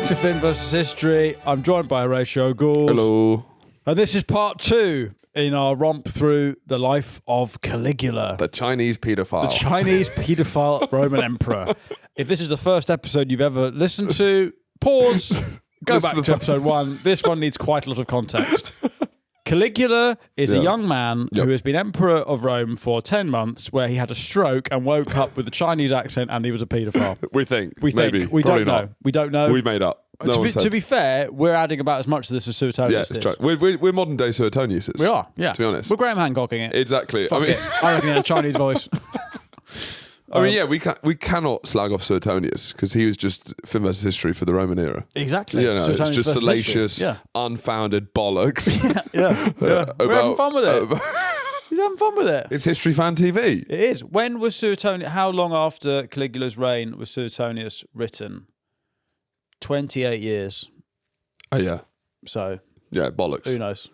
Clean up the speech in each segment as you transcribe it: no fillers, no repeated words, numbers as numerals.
to Film vs. History. I'm joined by Horatio Gould. Hello. And this is part 2 in our romp through the life of Caligula. The Chinese paedophile. The Chinese paedophile Roman emperor. If this is the first episode you've ever listened to, pause, go back to episode 1. This one needs quite a lot of context. Caligula is a young man who has been emperor of Rome for 10 months, where he had a stroke and woke up with a Chinese accent and he was a paedophile. We think. We maybe. think. We Probably don't know. not. We don't know. We made up. To be fair, we're adding about as much of this as Suetonius Yeah, did. it's true. We're modern day Suetonius. We are, yeah. To be honest. We're Graham Hancocking it. Exactly. Fuck it. I reckon he had a Chinese voice. I mean, yeah, we cannot slag off Suetonius because he was just film versus history for the Roman era. Exactly. You know, it's Suetonius just versus salacious, unfounded bollocks. yeah. We're having fun with it. He's having fun with it. It's History Fan TV. It is. When was Suetonius? How long after Caligula's reign was Suetonius written? 28 years. Oh yeah. So yeah, bollocks. Who knows?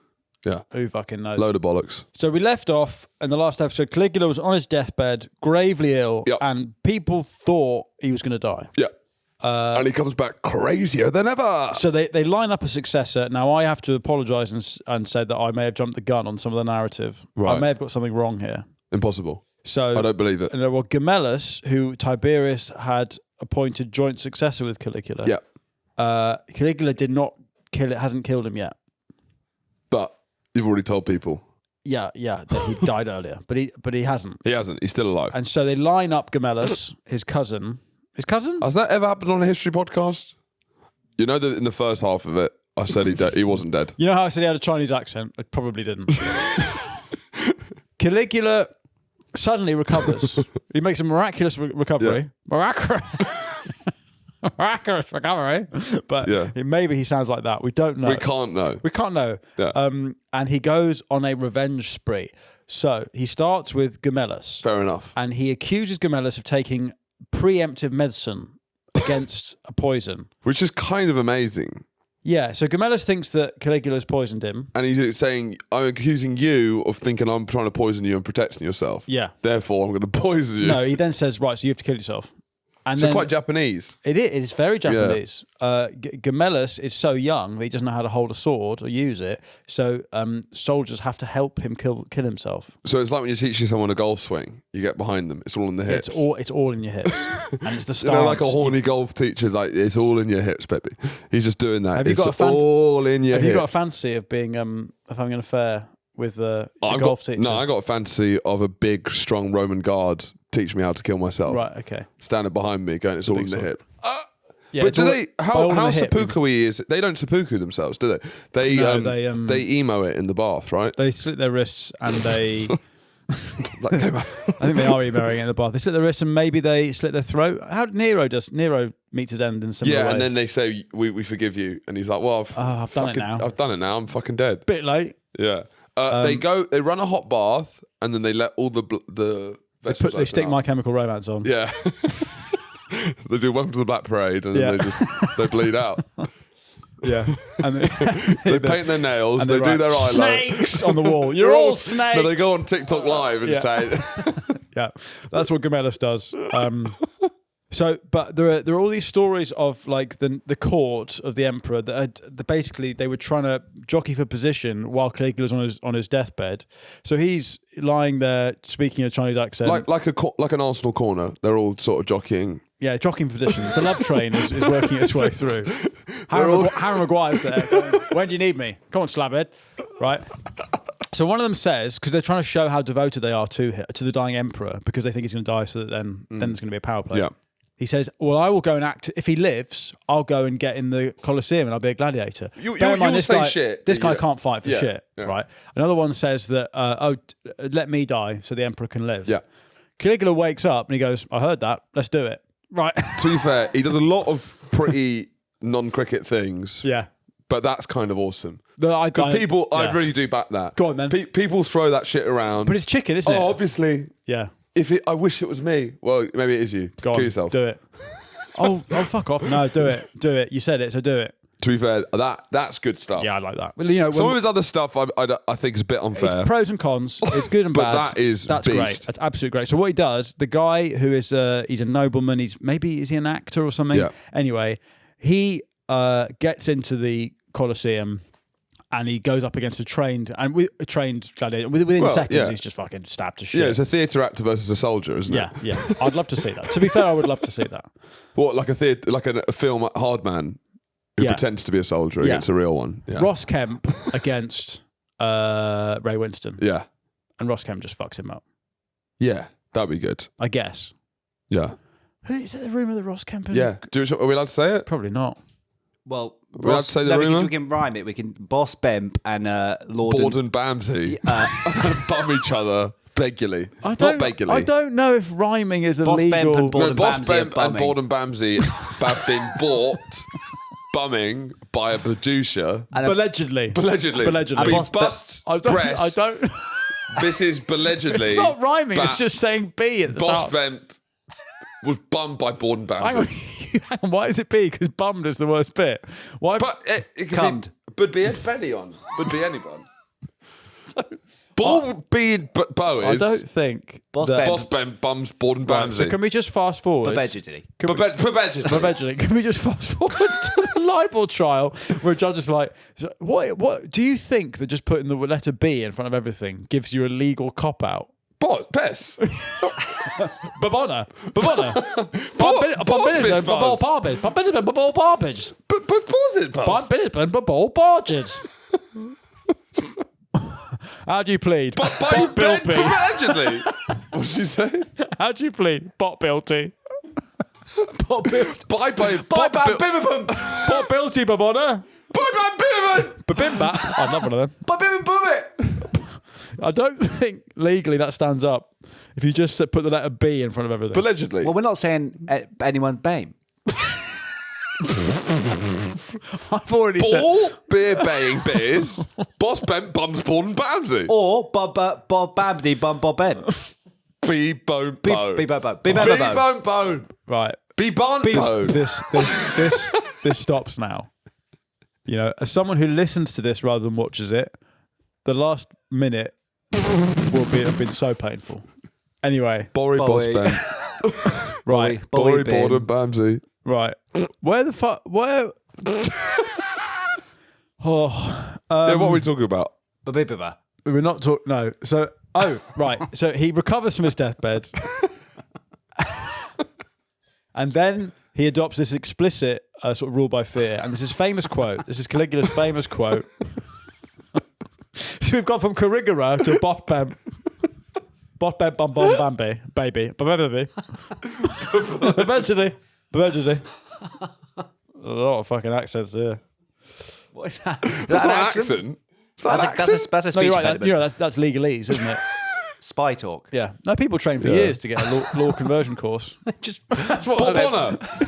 Yeah. Who fucking knows? Load of bollocks. So we left off in the last episode. Caligula was on his deathbed, gravely ill, and people thought he was going to die. Yeah. And he comes back crazier than ever. So they line up a successor. Now, I have to apologise and say that I may have jumped the gun on some of the narrative. Right. I may have got something wrong here. Impossible. So I don't believe it. Well, Gemellus, who Tiberius had appointed joint successor with Caligula. Yeah. Caligula did not kill it, hasn't killed him yet. But you've already told people. Yeah, that he died earlier, but he hasn't. He hasn't. He's still alive. And so they line up Gemellus, his cousin. His cousin? Has that ever happened on a history podcast? You know that in the first half of it, I said he wasn't dead. You know how I said he had a Chinese accent? I probably didn't. Caligula suddenly recovers. He makes a miraculous recovery. Yeah. Miraculous recovery. But maybe he sounds like that. We don't know. We can't know. Yeah. And he goes on a revenge spree. So he starts with Gemellus. Fair enough. And he accuses Gemellus of taking preemptive medicine against a poison. Which is kind of amazing. Yeah, so Gemellus thinks that Caligula's poisoned him. And he's saying, I'm accusing you of thinking I'm trying to poison you and protecting yourself. Yeah. Therefore, I'm going to poison you. No, he then says, right, so you have to kill yourself. And so quite Japanese. It is very Japanese. Yeah. Gemellus is so young that he doesn't know how to hold a sword or use it. So soldiers have to help him kill himself. So it's like when you're teaching someone a golf swing, you get behind them. It's all in the hips. It's all in your hips. And it's the stance. You know, like a horny golf teacher, like it's all in your hips, baby. He's just doing that. Have it's all in your hips. Have you got a fantasy of being of having an affair with a golf teacher? No, I got a fantasy of a big, strong Roman guard teach me how to kill myself. Right, okay. Standing behind me, going, it's all in the hip. Yeah, but do they? How seppuku is? They don't seppuku themselves, do they? They emo it in the bath, right? They slit their wrists and they. I think they are emoing it in the bath. They slit their wrists and maybe they slit their throat. How Nero does? Nero meets his end in some way. Yeah, and then they say, "We forgive you," and he's like, "Well, I've done it now. I've done it now. I'm fucking dead." Bit late. Yeah. They run a hot bath and then they let all the. They stick My Chemical Romance on. Yeah. They do Welcome to the Black Parade and then they bleed out. Yeah. And they paint their nails, they do their eyeliner. Snakes on the wall. You're all snakes. But they go on TikTok Live and say... Yeah, that's what Gemellus does. But there are all these stories of like the court of the emperor that basically they were trying to jockey for position while Caligula's on his deathbed. So he's lying there speaking a Chinese accent, like an Arsenal corner. They're all sort of jockeying. Yeah, jockeying for position. The love train is working its way through. Harry Maguire's there. Going, when do you need me? Come on, slabhead. Right. So one of them says, because they're trying to show how devoted they are to the dying emperor, because they think he's going to die, so that then there's going to be a power play. Yeah. He says, well, I will go and act. If he lives, I'll go and get in the Colosseum and I'll be a gladiator. This guy can't fight for shit, yeah. Right? Another one says that, let me die so the emperor can live. Yeah. Caligula wakes up and he goes, I heard that. Let's do it. Right. To be fair, he does a lot of pretty non-cricket things. Yeah. But that's kind of awesome. Because I really do back that. Go on then. People throw that shit around. But it's chicken, isn't it? Oh, obviously. Yeah. I wish it was me. Well, maybe it is you. Go on, kill yourself. Do it. Oh, fuck off. No, do it. Do it. You said it, so do it. To be fair, that's good stuff. Yeah, I like that. Well, some of his other stuff I think is a bit unfair. It's pros and cons. It's good and but bad. That's beast. Great. That's absolutely great. So what he does, the guy who is he's a nobleman. Is he an actor or something? Yeah. Anyway, he gets into the Colosseum. And he goes up against a trained gladiator. Within seconds, he's just fucking stabbed to shit. Yeah, it's a theatre actor versus a soldier, isn't it? Yeah. I'd love to see that. To be fair, I would love to see that. What, like a film Hard Man who pretends to be a soldier against a real one? Yeah. Ross Kemp against Ray Winston. Yeah. And Ross Kemp just fucks him up. Yeah, that'd be good. I guess. Yeah. Is that the rumour that Ross Kemp? Yeah. Are we allowed to say it? Probably not. Well, We're allowed to say the rumour? We can rhyme it. We can Boss Bemp and Lord Bordon Ramsey bum each other regularly. Not regularly. I don't know if rhyming is Boss illegal. Bemp and Bordon Boss Ramsey Bemp and bumming. Bordon Ramsey have been bought bumming by a producer. Allegedly. Allegedly. Allegedly. Busts I breasts. don't. This is allegedly. It's not rhyming. It's just saying B at the Boss top. Bemp was bummed by Bordon Hang Ramsey. on, why is it B? Because bummed is the worst bit. Why? But it could Cummed. would be Ed Benny on. Would be anyone. Ball being Bo I is. don't think Boss that- Bemp. Boss Bemp bums Bordon Right, Ramsey. so can we just fast forward? Allegedly. Allegedly. Can we just fast forward to the libel trial where a judge is like, so what do you think that just putting the letter B in front of everything gives you a legal cop out? What? Bess. Babona. Pause it, How do you plead? Allegedly. What'd she say? How do you plead? Bot guilty. Bye. Bot guilty, Babona. Babimba. I'd love one of them. I don't think legally that stands up. If you just put the letter B in front of everything. Allegedly. Well, we're not saying anyone's BAME. I've already said. Ball beer baying beers. Boss Bemp bums Bordon Ramsey. Or Bob Babsy Bob Bemp. Be bone bone. Be bone. Be bone bone. Right. Be bone bone. This stops now. You know, as someone who listens to this rather than watches it, the last minute have been so painful. Anyway, Bory Boss Bemp. right, Bory Bordon Ramsey. right. Where the fuck? Where? Yeah, what are we talking about? We're not talking. No. So, right. So he recovers from his deathbed, and then he adopts this explicit sort of rule by fear. And this is famous quote. This is Caligula's famous quote. So we've gone from Caligula to Bot Bemp. Bot Bemp bum bum bambi baby baby. Eventually. A lot of fucking accents here. That's not an accent. That's a speech No, you're right. impediment. That's legalese, isn't it? Spy talk. Yeah. No, people train for years to get a law conversion course. That's what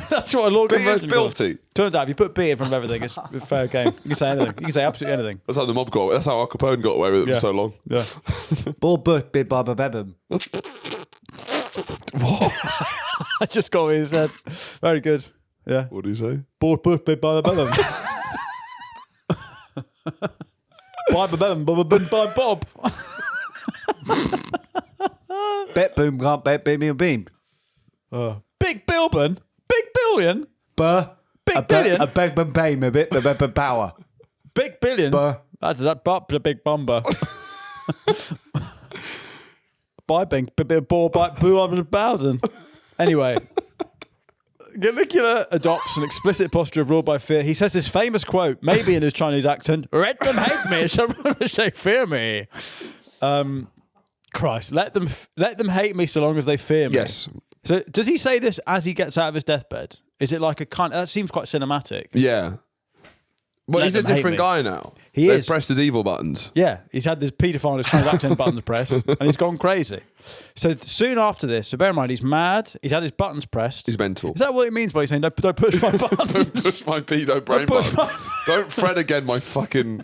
that's what a law B is conversion course. builty. Turns out if you put B in front of everything, it's a fair game. You can say anything. You can say absolutely anything. That's how the mob got away. That's how Al Capone got away with it for so long. Yeah. I just got what he said. Very good. Yeah. What do you say? Board book bit by the bellum. By the bellum, by Bob. Bet boom can't bet beam beam. Big Billion. Big Billion. Big billion. A big bam a bit power. Big billion. That's that but the big bumper. By big ball by 200,000. Anyway. Caligula adopts an explicit posture of rule by fear. He says this famous quote, maybe in his Chinese accent, "Let them hate me so long as they fear me." Christ, let them hate me so long as they fear me. Yes. So does he say this as he gets out of his deathbed? Is it like a kind? That seems quite cinematic. Yeah. Well, Let he's a them hate different me. guy now. He They've is. pressed his evil buttons. Yeah, he's had this paedophile in his Chinese accent buttons pressed, and he's gone crazy. So soon after this, so bear in mind, he's mad. He's had his buttons pressed. He's mental. Is that what he means by saying, don't push my buttons? Don't push my pedo brain push button. Don't fret again my fucking...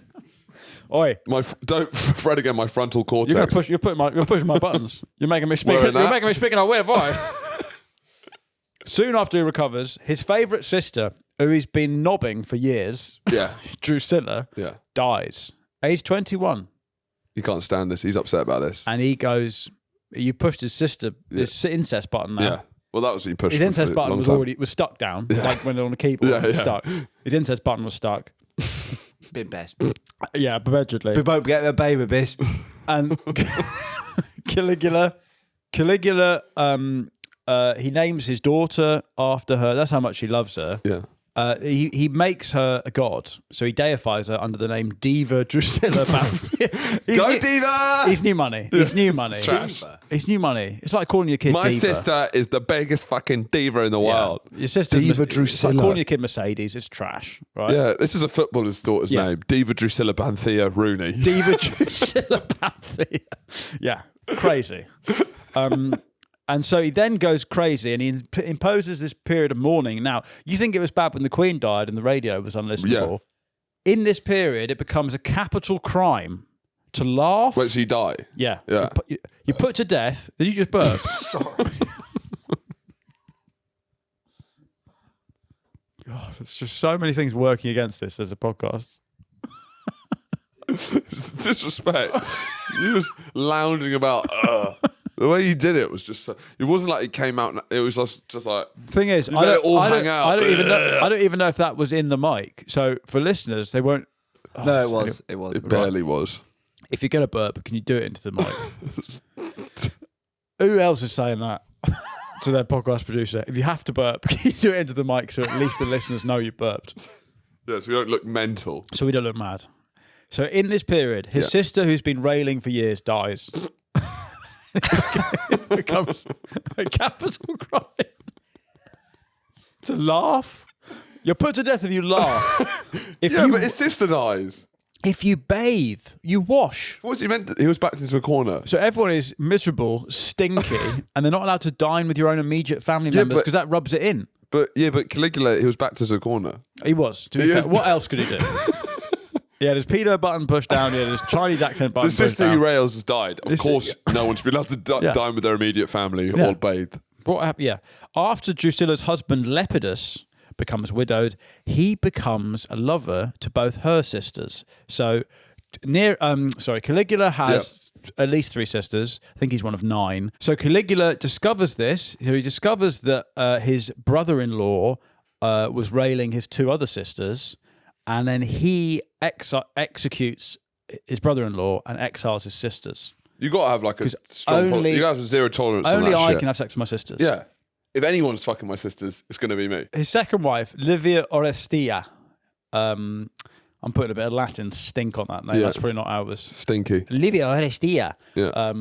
Oi. Don't fret again my frontal cortex. You're pushing my buttons. You're making me speak. Wearing You're that? making me speak in a weird voice. Soon after he recovers, his favourite sister, who he's been knobbing for years, Yeah. Drusilla, Yeah. dies. Age 21. He can't stand this. He's upset about this. And he goes, you pushed his sister, this incest button now. Yeah. Well, that was he pushed. His for incest a button long was time. already stuck down, like when they're on the keyboard. Yeah, it was yeah. stuck. His incest button was stuck. Bit best. Yeah, allegedly. We both get the baby biz. And Caligula, he names his daughter after her. That's how much he loves her. Yeah. He makes her a god, so he deifies her under the name Diva Drusilla. Go Diva! He's new money. He's new money. trash. He's new money. It's like calling your kid My Diva. sister is the biggest fucking diva in the world. Your sister Diva It's like Drusilla. calling your kid Mercedes. It's trash, right? Yeah, this is a footballer's daughter's Yeah. name. Diva Drusilla Banthea Rooney. Diva Drusilla Panthea. Yeah, crazy. And so he then goes crazy and he imposes this period of mourning. Now, you think it was bad when the Queen died and the radio was unlistenable. Yeah. In this period, it becomes a capital crime to laugh. Wait, so you die? Yeah. Yeah. You put to death. Did you just burp? Sorry. God, there's just so many things working against this as a podcast. It's disrespect. You was lounging about. The way you did it was just. It wasn't like it came out. It was just like. Thing is, You let it all hang out. I don't even know if that was in the mic. So for listeners, they won't. Oh, No, it was. It was. It barely was. If you're gonna burp, can you do it into the mic? Who else is saying that to their podcast producer? If you have to burp, can you do it into the mic so at least the listeners know you burped, Yeah, so we don't look mental. so we don't look mad. So in this period, his sister, who's been railing for years, dies. It becomes a capital crime to laugh. You're put to death if you laugh. But his sister dies. If you bathe, you wash. What was he meant? He was backed into a corner. So everyone is miserable, stinky, and they're not allowed to dine with your own immediate family members because that rubs it in. But Caligula, he was backed into a corner. He was. To be fair, what else could he do? He had his pedo button pushed down. He had his Chinese accent button The pushed sister down. who rails has died. Of course, no one should be allowed to dine with their immediate family or bathe. What happened? Yeah. After Drusilla's husband Lepidus becomes widowed, he becomes a lover to both her sisters. So Caligula has at least 3 sisters. I think he's one of 9. So Caligula discovers this. So he discovers that his brother-in-law was railing his 2 other sisters, and then he executes his brother-in-law and exiles his sisters. You got to have like a strong. You got to have zero tolerance. Only on that I shit. can have sex with my sisters. Yeah. If anyone's fucking my sisters, it's going to be me. His second wife, Livia Orestia. I'm putting a bit of Latin stink on that name. Yeah. That's probably not how it was. Stinky. Livia Orestia. Yeah.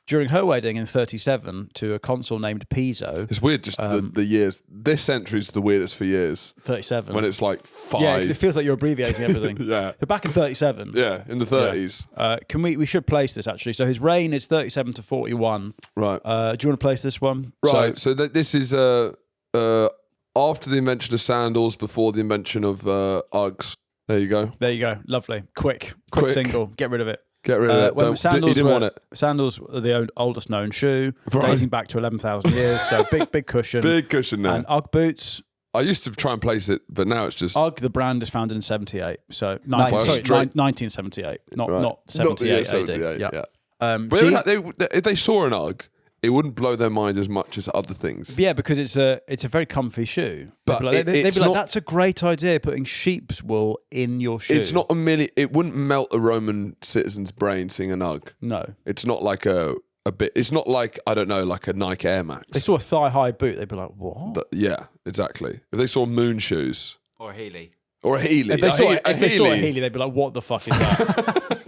During her wedding in 37 to a consul named Piso. It's weird, just the years. This century's the weirdest for years. 37. When it's like 5. Yeah, it feels like you're abbreviating everything. Yeah. So back in 37. Yeah, in the 30s. We should place this actually. So his reign is 37 to 41. Right. Do you want to place this one? Right. So this is after the invention of sandals, before the invention of Uggs. There you go. There you go. Lovely. Quick single. Get rid of it. Get rid of it. Sandals you didn't want it. Sandals were the oldest known shoe, Right. dating back to 11,000 years. So big cushion. Big cushion now. And Ugg boots. I used to try and place it, but now it's just... Ugg, the brand, is founded in 78. So 1978. Not Right. not 78 AD. 78, Yeah. yeah. But if they saw an Ugg, it wouldn't blow their mind as much as other things. Yeah, because it's a very comfy shoe. But they'd be it's like, not- that's a great idea, putting sheep's wool in your shoe. It's not a million... It wouldn't melt a Roman citizen's brain seeing an Ugg. No. It's not like a bit... It's not like, I don't know, like a Nike Air Max. They saw a thigh-high boot, they'd be like, what? But yeah, exactly. If they saw moon shoes... Or Healy. Or a Healy. If they saw a Healy, they'd be like, what the fuck is that?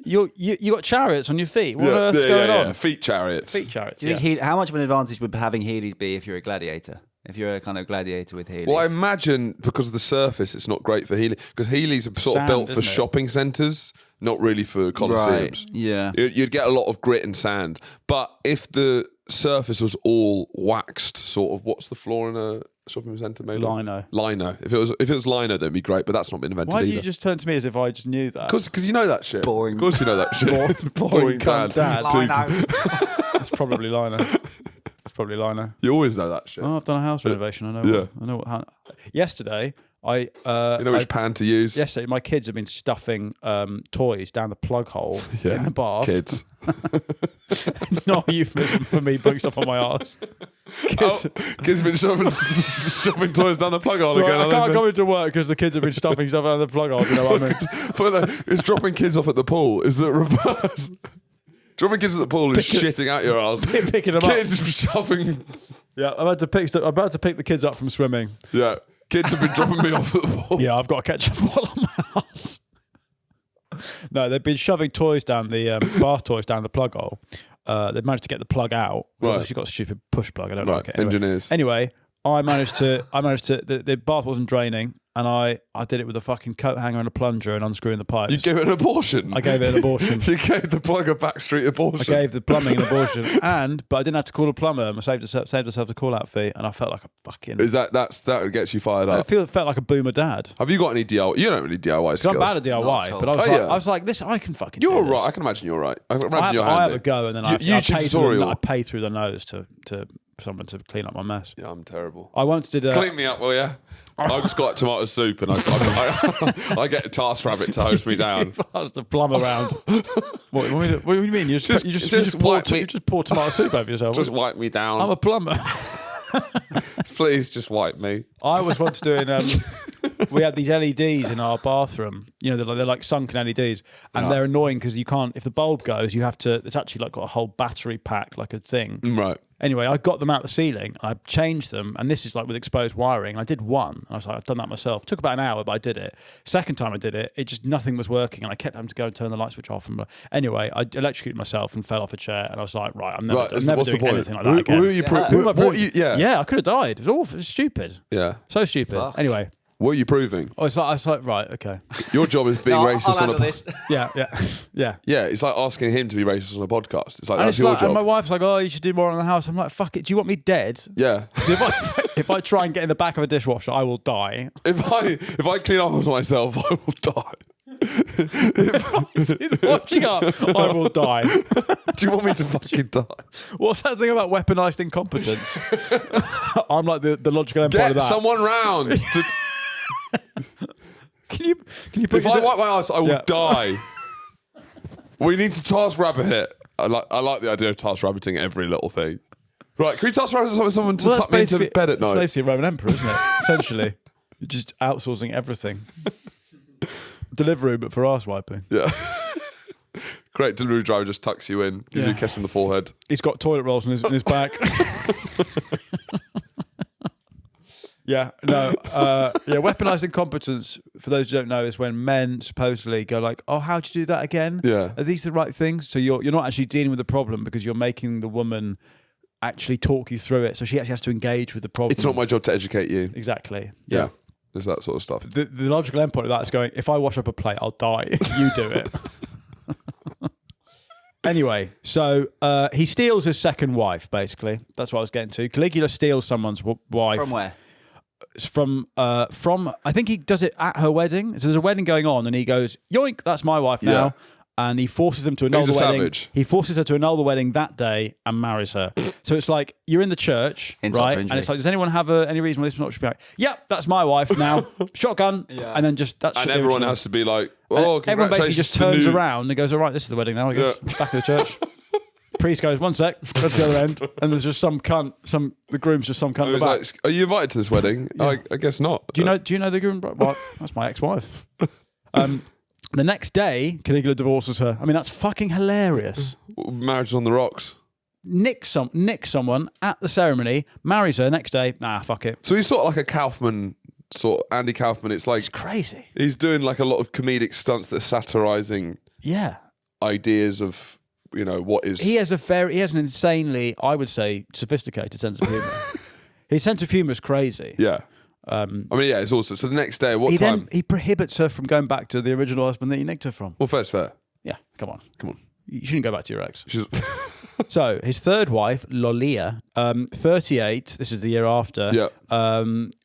You got chariots on your feet. What on earth's going on? Feet chariots. Feet chariots. Do you think how much of an advantage would having Heelys be if you're a gladiator? If you're a kind of gladiator with Heelys? Well, I imagine because of the surface, it's not great for Healy. Because Heelys are sort of Sand, built for isn't it? shopping centres, not really for coliseums. Right. Yeah. You'd get a lot of grit and sand. But if the surface was all waxed, sort of, what's the floor in a shopping centre made of? Lino. Lino. If it was lino, that'd be great. But that's not been invented Why do either. you just turn to me as if I just knew that? Because you know that shit. Boring. Of course you know that shit. Boring cunt dad. Lino. It's probably Lino. It's probably Lino. You always know that shit. Oh, I've done a house renovation. I know. Yeah. I know what. Yesterday, You know which pan to use? Yesterday, my kids have been stuffing toys down the plug hole Yeah. in the bath. Kids. Not a euphemism for me putting stuff on my arse. Kids, Kids been shoving toys down the plug hole Sorry, again. I can't go into work because the kids have been stuffing stuff down the plug hole. You know what I mean? But it's dropping kids off at the pool. Is the reverse? Dropping kids at the pool is shitting out your ass. Picking them up. Kids shoving. Yeah, I'm about to pick the kids up from swimming. Yeah, kids have been dropping me off at the pool. Yeah, I've got to catch up all on my ass. No, they've been shoving toys down the bath toys down the plug hole. They've managed to get the plug out. Right. She's got a stupid push plug. I don't Right, like it. Anyway. engineers. Anyway, I managed to. The bath wasn't draining, and I did it with a fucking coat hanger and a plunger and unscrewing the pipes. You gave it an abortion. I gave it an abortion. You gave the plug a backstreet abortion. I gave the plumbing an abortion, but I didn't have to call a plumber. I saved myself a call out fee, and I felt like a fucking. Is that gets you fired up? Felt like a boomer dad. Have you got any DIY? You don't really DIY skills. I'm bad at Not at DIY, all. but I was Oh, like, yeah. I was like, this I can fucking. You're do this. right. I can imagine you're right. I can imagine you're I have handy. a go, and then I YouTube pay tutorial. I pay through the nose to someone to clean up my mess. Yeah, I'm terrible. I once did. Clean me up, will ya? I've just got tomato soup and I get a task rabbit to hose me down. I was the plum around. What do you mean? You just pour tomato soup over yourself. Just wipe me down. I'm a plumber. Please just wipe me. I was once doing. We had these LEDs in our bathroom. You know, they're like sunken LEDs, and they're annoying because you can't. If the bulb goes, you have to. It's actually like got a whole battery pack, like a thing. Right. Anyway, I got them out the ceiling. I changed them, and this is like with exposed wiring. I did one. And I was like, I've done that myself. It took about an hour, but I did it. Second time I did it, nothing was working, and I kept having to go and turn the light switch off. And anyway, I electrocuted myself and fell off a chair, and I was like, right, I'm never What's doing the point? anything like that again. Who are you? Yeah, I could have died. It was awful. It was stupid. Yeah. So stupid. Fuck. Anyway, What are you proving? I was like, right, okay. Your job is being racist I'll on a handle this. Yeah. Yeah, it's like asking him to be racist on a podcast. It's like And, that's it's your like, job. and my wife's like, oh, you should do more on the house. I'm like, fuck it. Do you want me dead? Yeah. 'Cause if I try and get in the back of a dishwasher, I will die. If I clean up on myself, I will die. Watching up, I will die. Do you want me to fucking die? What's that thing about weaponized incompetence? I'm like the logical endpoint Get of that. someone round. Can you put If your I wipe my ass, I will Yeah. die. We need to task rabbit it. I like the idea of task rabbiting every little thing. Right, can we task rabbit someone to tuck me into bed at night? It's basically a Roman emperor, isn't it? Essentially, you're just outsourcing everything. Delivery, but for arse wiping. Yeah. Great delivery driver just tucks you in, gives you a kiss on the forehead. He's got toilet rolls in his back. Yeah, no. Weaponized incompetence, for those who don't know, is when men supposedly go like, oh, how'd you do that again? Yeah. Are these the right things? So you're not actually dealing with the problem because you're making the woman actually talk you through it. So she actually has to engage with the problem. It's not my job to educate you. Exactly. Yeah. There's that sort of stuff. The logical endpoint of that is going, if I wash up a plate, I'll die. You do it. Anyway, so he steals his second wife, basically. That's what I was getting to. Caligula steals someone's wife. From where? From I think he does it at her wedding. So there's a wedding going on, and he goes, yoink, that's my wife now. Yeah. And he forces them to annul He's the a wedding. savage. He forces her to annul the wedding that day and marries her. So it's like you're in the church, Insult right? to And injury. it's like, does anyone have any reason why this not should be like, yep, that's my wife now. Shotgun. Yeah. And then just that's And everyone has to be like, oh, everyone congratulations basically just to turns new- around and goes, all right, this is the wedding now, I guess. Back of the church. Priest goes, one sec, go to the other end. And there's just some cunt, the groom's just some cunt in It the was back. like, are you invited to this wedding? I guess not. Do you know the groom? Well, that's my ex-wife. The next day, Caligula divorces her. I mean, that's fucking hilarious. Marriage is on the rocks. Nick someone at the ceremony, marries her. Next day, nah, fuck it. So he's sort of like a Kaufman, sort of Andy Kaufman. It's like It's crazy. he's doing like a lot of comedic stunts that are satirizing Yeah. ideas of, what is. He has an insanely, I would say, sophisticated sense of humour. His sense of humour is crazy. Yeah. It's also. So the next day, what time? He prohibits her from going back to the original husband that he nicked her from. Well, fair. Yeah, come on. Come on. You shouldn't go back to your ex. She's, So his third wife, Lolia, 38, this is the year after,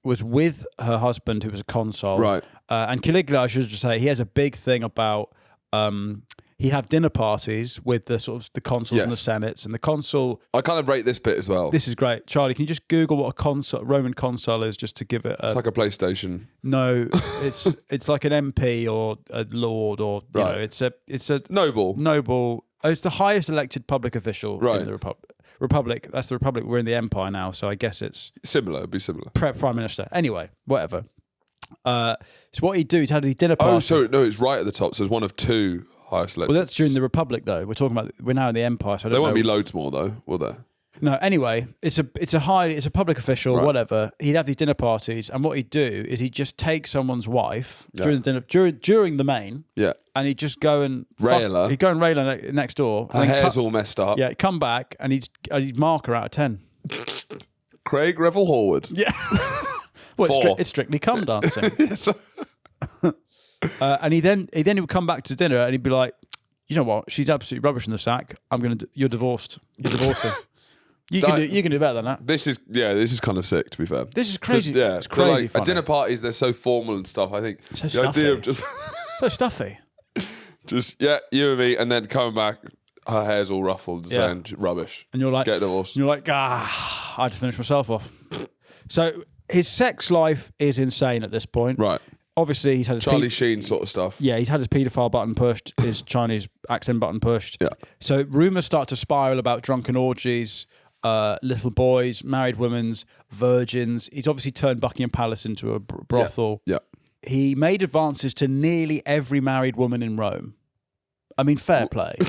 was with her husband who was a consul. Right. And Caligula, I should just say, he has a big thing about he'd have dinner parties with the sort of the consuls and the senates, and the consul. I kind of rate this bit as well. This is great. Charlie, can you just Google what a Roman consul is just to give it a... It's like a PlayStation. No, it's like an MP or a lord or, you know, it's a Noble. noble. It's the highest elected public official in the Republic. Republic. That's the Republic. We're in the Empire now, so I guess it's Similar. It'd be similar. Prime Minister. Anyway, whatever. So what he'd do is have these dinner Oh, parties. so no, it's right at the top. So it's one of 2 highest elected. Well, that's during the Republic, though. We're now in the Empire, so I don't There know. won't be loads more though, will there? No, anyway, it's a public official, Right. whatever. He'd have these dinner parties, and what he'd do is he'd just take someone's wife Yeah. during the dinner, during the main, Yeah. and he'd just go and Rail her. He'd go and rail her next door. Her and then hair's all messed up. yeah, come back, and he'd mark her out of 10. Craig Revel Horwood. Yeah, well, Four. it's strictly cum dancing. And he would come back to dinner, and he'd be like, you know what? She's absolutely rubbish in the sack. You're divorced. You're divorcing. You can do better than that. This is kind of sick, to be fair. This is crazy. Yeah, It's crazy like, funny. at dinner parties, they're so formal and stuff. I think So the idea of stuffy. just, So stuffy. just you and me, and then coming back, her hair's all ruffled, Yeah. saying rubbish. And you're like, Get divorced. You're like, I had to finish myself off. So his sex life is insane at this point. Right. Obviously, he's had his Charlie Sheen sort of stuff. yeah, he's had his paedophile button pushed, his Chinese accent button pushed. Yeah. So rumours start to spiral about drunken orgies, little boys, married women's, virgins. He's obviously turned Buckingham Palace into a brothel. Yeah. He made advances to nearly every married woman in Rome. I mean, fair play. Do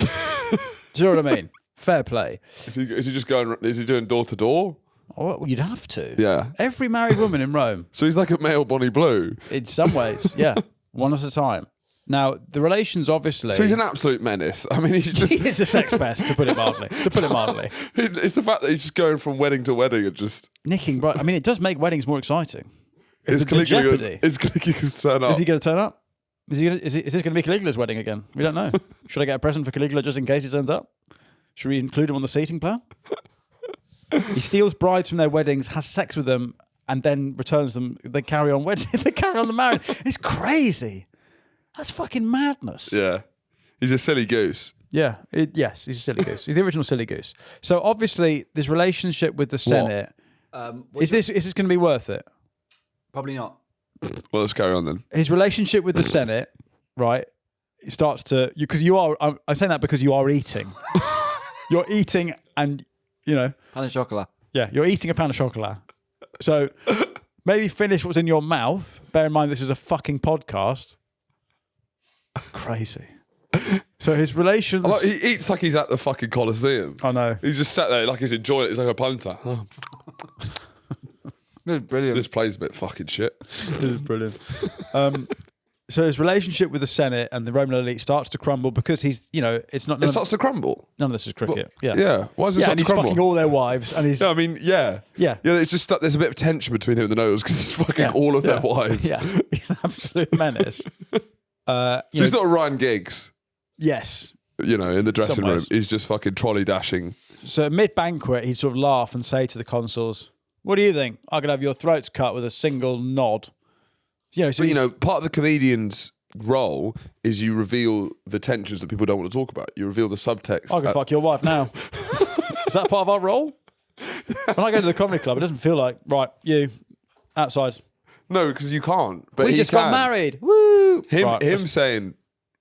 you know what I mean? Fair play. Is he just going? Is he doing door to door? Oh, well, you'd have to. Yeah. Every married woman in Rome. So he's like a male Bonnie Blue. In some ways, yeah. One at a time. Now, the relations obviously... So he's an absolute menace. I mean, he's just... He's a sex pest, to put it mildly. It's the fact that he's just going from wedding to wedding and just... Nicking, right? I mean, it does make weddings more exciting. Is the jeopardy. Caligula going to turn up? Is he going to turn up? Is this going to be Caligula's wedding again? We don't know. Should I get a present for Caligula just in case he turns up? Should we include him on the seating plan? He steals brides from their weddings, has sex with them, and then returns them. They carry on wedding. They carry on the marriage. It's crazy. That's fucking madness. Yeah. He's a silly goose. Yeah. Yes, he's a silly goose. He's the original silly goose. So obviously, this relationship with the Senate. Is this going to be worth it? Probably not. Well, let's carry on then. His relationship with the Senate, right? It starts to because you are. I'm saying that because you are eating. You're eating, and you know. Pan of chocolate. Yeah, you're eating a pan of chocolate. So maybe finish what's in your mouth. Bear in mind, this is a fucking podcast. Crazy. So his relations. Like, he eats like he's at the fucking Colosseum. I know. He's just sat there like he's enjoying it. He's like a punter. Oh, Brilliant. this plays a bit fucking shit. This is brilliant. So his relationship with the Senate and the Roman elite starts to crumble because he's, you know, it's not. It starts to crumble. None of this is cricket. Yeah. Yeah. Why does it Yeah, start and to he's crumble? fucking all their wives, and he's Yeah, I mean, yeah. Yeah. Yeah, it's just there's a bit of tension between him and the Nobles because he's fucking all of their wives. yeah, he's an absolute menace. So he's not Ryan Giggs, Yes. you know, in the dressing Some room. ways. He's just fucking trolley dashing. So mid banquet, he'd sort of laugh and say to the consuls, "What do you think? I could have your throats cut with a single nod." You know, so But, you he's- know, part of the comedian's role is you reveal the tensions that people don't want to talk about. You reveal the subtext. I can fuck your wife now. Is that part of our role? When I go to the comedy club, it doesn't feel like, right, you, outside. No, because you can't. But We he just can. got married. Woo! Him Right, that's- saying,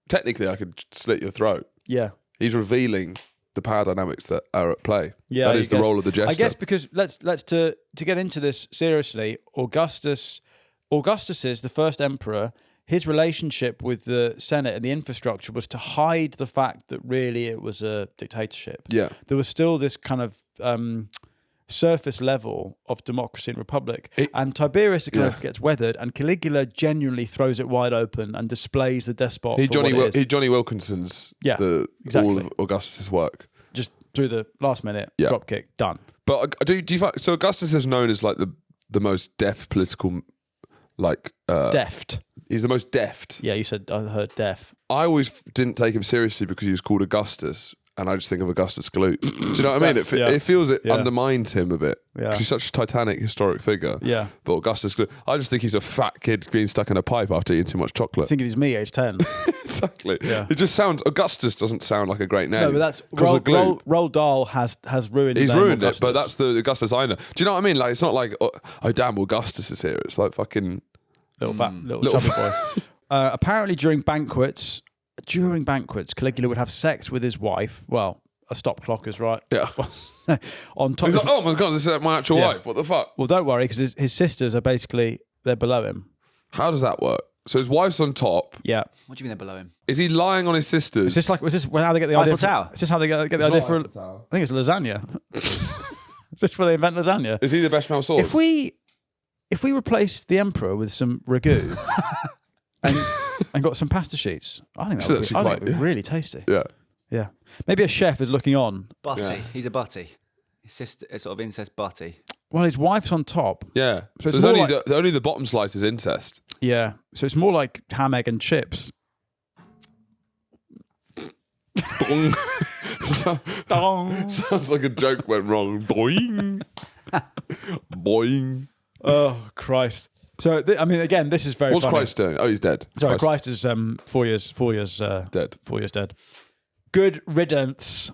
technically, I could slit your throat. Yeah. He's revealing the power dynamics that are at play. Yeah, that I is the guess. role of the jester. I guess because let's to get into this seriously, Augustus is the first emperor. His relationship with the Senate and the infrastructure was to hide the fact that really it was a dictatorship. Yeah. There was still this kind of surface level of democracy and republic. And Tiberius kind of gets weathered, and Caligula genuinely throws it wide open and displays the despot. He for what it is. Johnny Wilkinson's exactly. all of Augustus's work. Just through the last minute drop kick, done. But do you find, so Augustus is known as like the most deft political, like Deft. he's the most deft. Yeah, you said I heard deaf. I always didn't take him seriously because he was called Augustus, and I just think of Augustus Gloop. Do you know what I mean? It feels it undermines him a bit because he's such a titanic historic figure. Yeah. But Augustus Gloop, I just think he's a fat kid being stuck in a pipe after eating too much chocolate. Thinking he's me, age 10. Exactly. Yeah. It just sounds Augustus doesn't sound like a great name. No, but that's Roald Dahl has ruined. He's the name ruined Augustus. it, but that's the Augustus I know. Do you know what I mean? Like, it's not like, oh damn, Augustus is here. It's like fucking little chubby boy. Apparently, during banquets, Caligula would have sex with his wife. Well, a stop clock is right. Yeah. On top. He's like, oh my God, this is my actual wife. What the fuck? Well, don't worry, because his sisters are basically, they're below him. How does that work? So his wife's on top. Yeah. What do you mean they're below him? Is he lying on his sisters? Was this how they get the idea? Eiffel Tower? Is this how they get the idea for? I think it's lasagna. Is this where they invent lasagna? Is he the best sauce? If we replace the emperor with some ragu and got some pasta sheets, I think that would be really tasty. Yeah. Yeah. Maybe a chef is looking on. Butty. Yeah. He's a butty. His sister, a sort of incest butty. Well, his wife's on top. Yeah. So it's it's more only the bottom slice is incest. Yeah. So it's more like ham, egg, and chips. Dong. Sounds like a joke went wrong. Boing. Boing. Oh, Christ. So, again, this is very What's funny. Christ doing? Oh, he's dead. Sorry, Christ is 4 years dead. 4 years dead. Good riddance.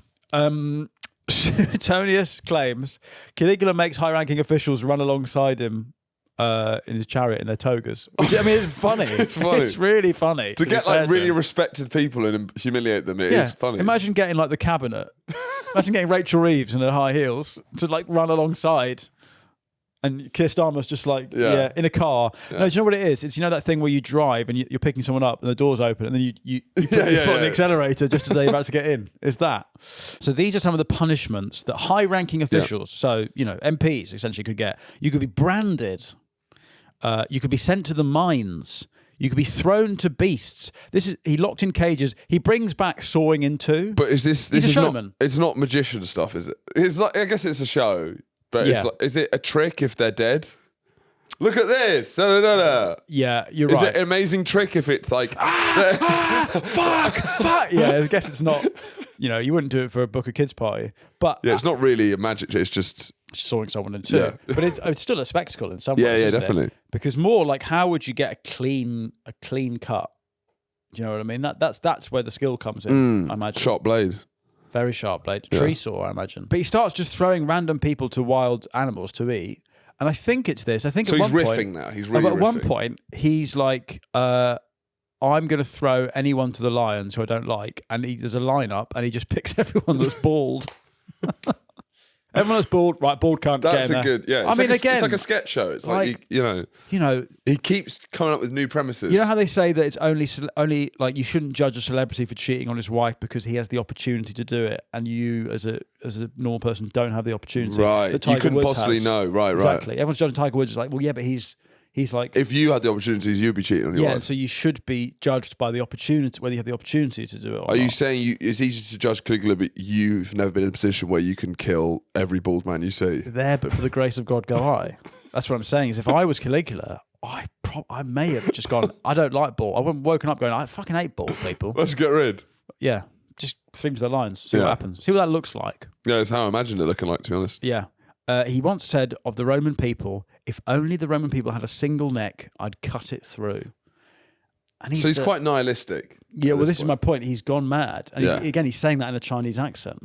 Suetonius claims Caligula makes high-ranking officials run alongside him in his chariot in their togas. Which, it's funny. It's funny. It's really funny. To get really respected people and humiliate them, it is funny. Imagine getting like the cabinet. Imagine getting Rachel Reeves in her high heels to like run alongside. And Keir Starmer's just like, in a car. Yeah. No, do you know what it is? It's, that thing where you drive and you're picking someone up and the door's open and then you put your foot on the accelerator just as they're about to get in. It's that. So these are some of the punishments that high-ranking officials, so, MPs essentially could get. You could be branded. You could be sent to the mines. You could be thrown to beasts. He locked in cages. He brings back sawing in two. But is this He's a is showman. It's not magician stuff, is it? It's like, I guess it's a show. But is it a trick if they're dead? Look at this. Da, da, da, da. Yeah, you're right. Is it an amazing trick if it's like... fuck. Yeah, I guess it's not... you wouldn't do it for a Book of Kids party. But yeah, it's not really a magic trick. It's just... sawing someone in two. Yeah. But it's still a spectacle in some ways, Yeah, isn't definitely. It? Because more like, how would you get a clean cut? Do you know what I mean? That's where the skill comes in, I imagine. Sharp blade. Very sharp blade. Tree saw, I imagine. But he starts just throwing random people to wild animals to eat. And I think it's this. I think so at he's one riffing point, now. He's really at riffing. one point, he's like, I'm going to throw anyone to the lions who I don't like. And there's a lineup and he just picks everyone that's bald. Everyone that's bald, right? Bald cunt. That's a good, It's like a sketch show. It's like he keeps coming up with new premises. You know how they say that it's only like you shouldn't judge a celebrity for cheating on his wife because he has the opportunity to do it, and you as a normal person don't have the opportunity. Right, that Tiger you couldn't Woods possibly has. know. Right, exactly. Everyone's judging Tiger Woods. It's like, well, yeah, but he's like, if you had the opportunities, you'd be cheating on your wife. Yeah, so you should be judged by the opportunity, whether you have the opportunity to do it. Are you saying it's easy to judge Caligula, but you've never been in a position where you can kill every bald man you see? There, but for the grace of God, go I. That's what I'm saying. Is if I was Caligula, I may have just gone. I don't like bald. I wouldn't woken up going. I fucking hate bald people. Let's get rid. Yeah, just stream to the lines. See what happens. See what that looks like. Yeah, it's how I imagined it looking like. To be honest. Yeah. He once said of the Roman people, if only the Roman people had a single neck, I'd cut it through. And he's quite nihilistic. Yeah, well, this is my point. He's gone mad. And he's saying that in a Chinese accent.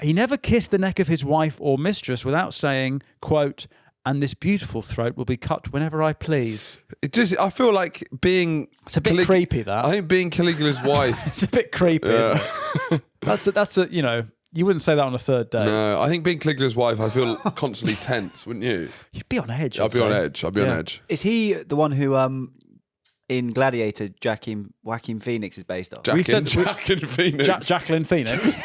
He never kissed the neck of his wife or mistress without saying, quote, and this beautiful throat will be cut whenever I please. I feel like being... It's a bit creepy, that. I think being Caligula's wife... It's a bit creepy, isn't it? That's a you wouldn't say that on a third day. No, I think being Caligula's wife, I feel constantly tense, wouldn't you? You'd be on edge. I'd be on edge. Is he the one who, in Gladiator, Joaquin Phoenix is based off? Jacqueline Phoenix. Jacqueline Phoenix.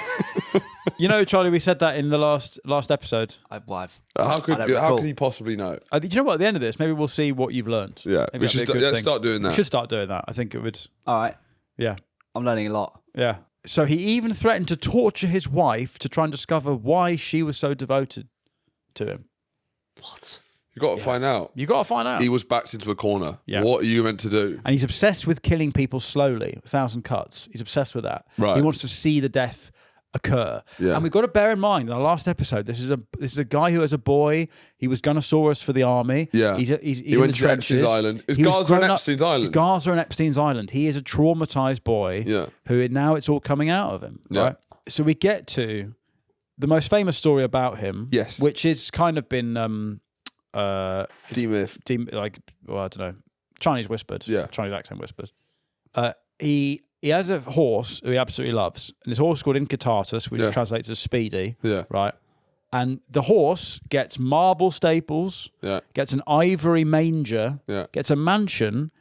Charlie, we said that in the last episode. How could he possibly know? Do you know what? At the end of this, maybe we'll see what you've learned. Yeah, maybe let's start doing that. We should start doing that. I think it would. All right. Yeah. I'm learning a lot. Yeah. So he even threatened to torture his wife to try and discover why she was so devoted to him. What? You got to find out. You got to find out. He was backed into a corner. Yeah. What are you meant to do? And he's obsessed with killing people slowly, 1,000 cuts. He's obsessed with that. Right. He wants to see the death occur. Yeah. And we've got to bear in mind in our last episode, this is a guy who has a boy. He was Gunnosaurus for the army. Yeah. He's he went to Epstein's Island. Is Gaza on Epstein's Island? Gaza on Epstein's Island. He is a traumatized boy. Yeah. Who now it's all coming out of him. Yeah. Right. So we get to the most famous story about him. Yes. Which is kind of been demyth. I don't know. Chinese whispered. Yeah. Chinese accent whispered. he has a horse who he absolutely loves, and his horse is called Incatatus, which translates as Speedy. Yeah. Right. And the horse gets marble staples, gets an ivory manger, gets a mansion,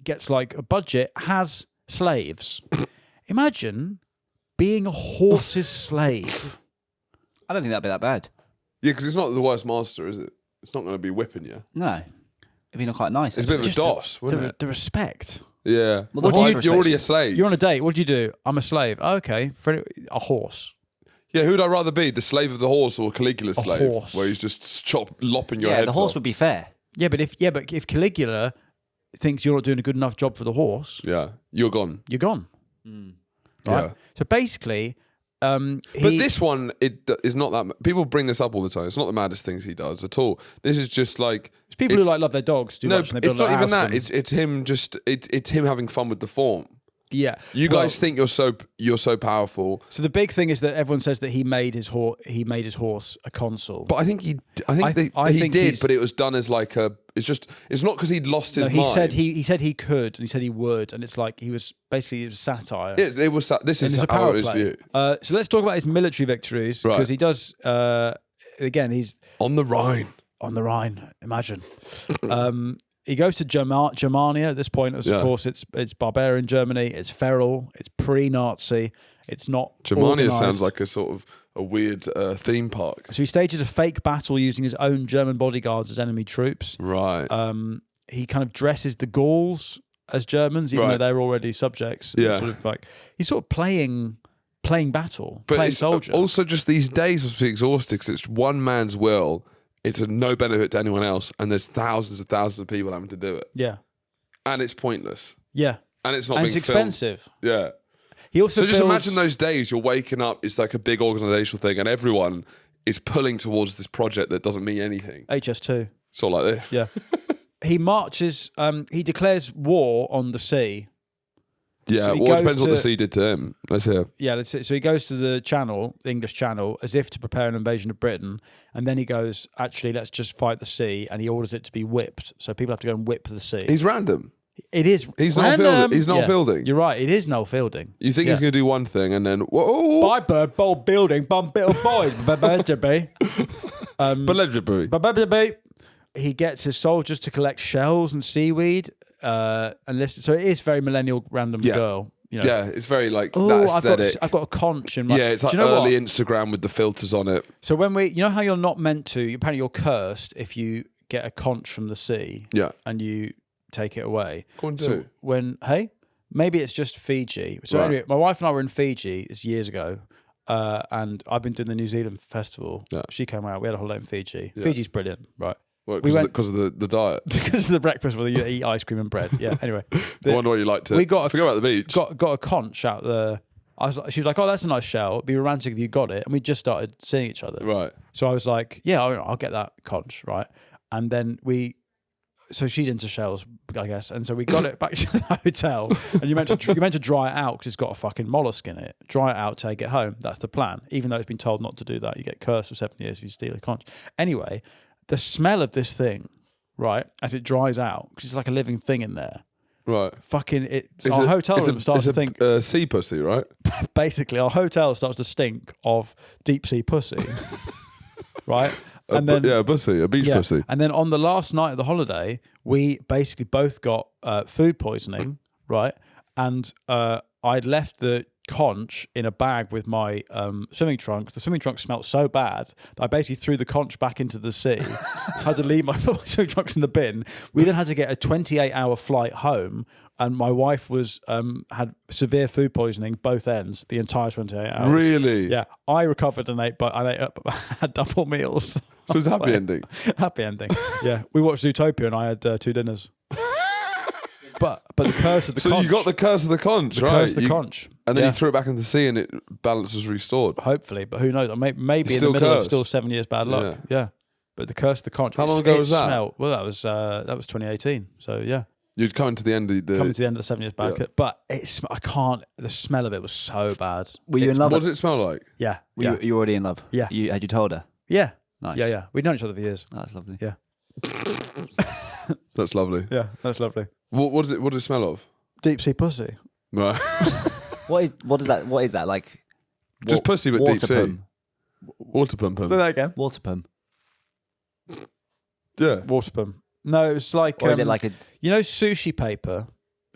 gets like a budget, has slaves. Imagine being a horse's slave. I don't think that'd be that bad. Yeah, because it's not the worst master, is it? It's not going to be whipping you. No. It'd be quite nice. It's a bit of a DOS, wouldn't it? The respect. Yeah. Well, you're already a slave. You're on a date. What do you do? I'm a slave. Okay. For a horse. Yeah, who'd I rather be? The slave of the horse or Caligula's slave? Horse. Where he's just lopping your head off. The horse would be fair. Yeah, but if Caligula thinks you're not doing a good enough job for the horse, you're gone. You're gone. Right? Yeah. So basically, but this one, it is not that. People bring this up all the time. It's not the maddest things he does at all. This is just like it's people who like love their dogs. It's not even that. It's him. It's him having fun with the form. Yeah, you guys think you're so powerful. So the big thing is that everyone says that he made his horse a consul. But I think he did, but it was done as like a. It's not because he'd lost his mind. He said he could, and he said he would, and it's like it was satire. It was. This is how it was viewed. So let's talk about his military victories because he does. Again, he's on the Rhine. On the Rhine, imagine. He goes to Germania at this point. Of course, it's barbarian Germany. It's feral. It's pre-Nazi. It's not. Germania sounds like a sort of a weird theme park. So he stages a fake battle using his own German bodyguards as enemy troops. Right. He kind of dresses the Gauls as Germans, even though they're already subjects. Yeah. Sort of like he's sort of playing battle, playing soldier. Also, just these days must be exhausting because it's one man's will. It's of no benefit to anyone else, and there's thousands and thousands of people having to do it. Yeah, and it's pointless. Yeah, and it's not. And being it's expensive. Yeah. He also just imagine those days you're waking up. It's like a big organisational thing, and everyone is pulling towards this project that doesn't mean anything. HS2. It's all like this. Yeah. He marches. He declares war on the sea. Yeah, so it depends what the sea did to him. Let's hear. Yeah, let's see. So he goes to the Channel, the English Channel, as if to prepare an invasion of Britain, and then he goes, actually, let's just fight the sea, and he orders it to be whipped. So people have to go and whip the sea. He's random. It is. He's not Fielding. You're right. It is Noel Fielding. You think he's going to do one thing, and then whoa, by bird, bold building, bum bittle boys, he gets his soldiers to collect shells and seaweed. And listen, so it is very millennial random girl. You know. Yeah, it's very like that aesthetic. I've got a conch in my. Yeah, it's like early Instagram with the filters on it. So when you know how you're not meant to. Apparently, you're cursed if you get a conch from the sea. Yeah, and you take it away. So maybe it's just Fiji. So anyway, my wife and I were in Fiji. It's years ago. And I've been doing the New Zealand festival. Yeah. She came out. We had a holiday in Fiji. Yeah. Fiji's brilliant, right? Because of the diet. Because of the breakfast where you eat ice cream and bread. Yeah. Anyway, I wonder what you like to. Forget about the beach. Got a conch out there. She was like, "Oh, that's a nice shell. It'd be romantic if you got it." And we just started seeing each other. Right. So I was like, "Yeah, I'll get that conch." Right. And then so she's into shells, I guess. And so we got it back to the hotel. And you meant to dry it out because it's got a fucking mollusk in it. Dry it out, take it home. That's the plan. Even though it's been told not to do that, you get cursed for 7 years if you steal a conch. Anyway. The smell of this thing, right, as it dries out, because it's like a living thing in there. Right. Fucking, our hotel room starts to think... sea pussy, right? Basically, our hotel starts to stink of deep sea pussy. Right? And then, a beach pussy. And then on the last night of the holiday, we basically both got food poisoning, right? And I'd left the conch in a bag with my swimming trunks. The swimming trunks smelt so bad that I basically threw the conch back into the sea. I had to leave my swimming trunks in the bin. We then had to get a 28-hour flight home, and my wife had severe food poisoning both ends the entire 28 hours. Really? Yeah. I recovered and ate, but I had double meals. So it's happy ending. Happy ending. Yeah. We watched Zootopia and I had 2 dinners. But the curse of the conch. So you got the curse of the conch, right? Curse of the conch. And then you threw it back into the sea and balance was restored. Hopefully, but who knows? Maybe in the middle of still 7 years bad luck. Yeah. But the curse of the conch. How long ago was that? Well, that was 2018. So yeah. You'd come to the end of the 7 years bad. But the smell of it was so bad. Were you in love? What did it smell like? Yeah. Were you already in love? Yeah. Had you told her? Yeah. Nice. Yeah. We'd known each other for years. That's lovely. Yeah. That's lovely. Yeah, that's lovely. What does it smell of? Deep sea pussy. Right. What is that like? Just pussy but deep sea. Pum. Water pum pum. Say that again. Water pum. Yeah. Water pum. No, it's like... Or is it like a... You know sushi paper?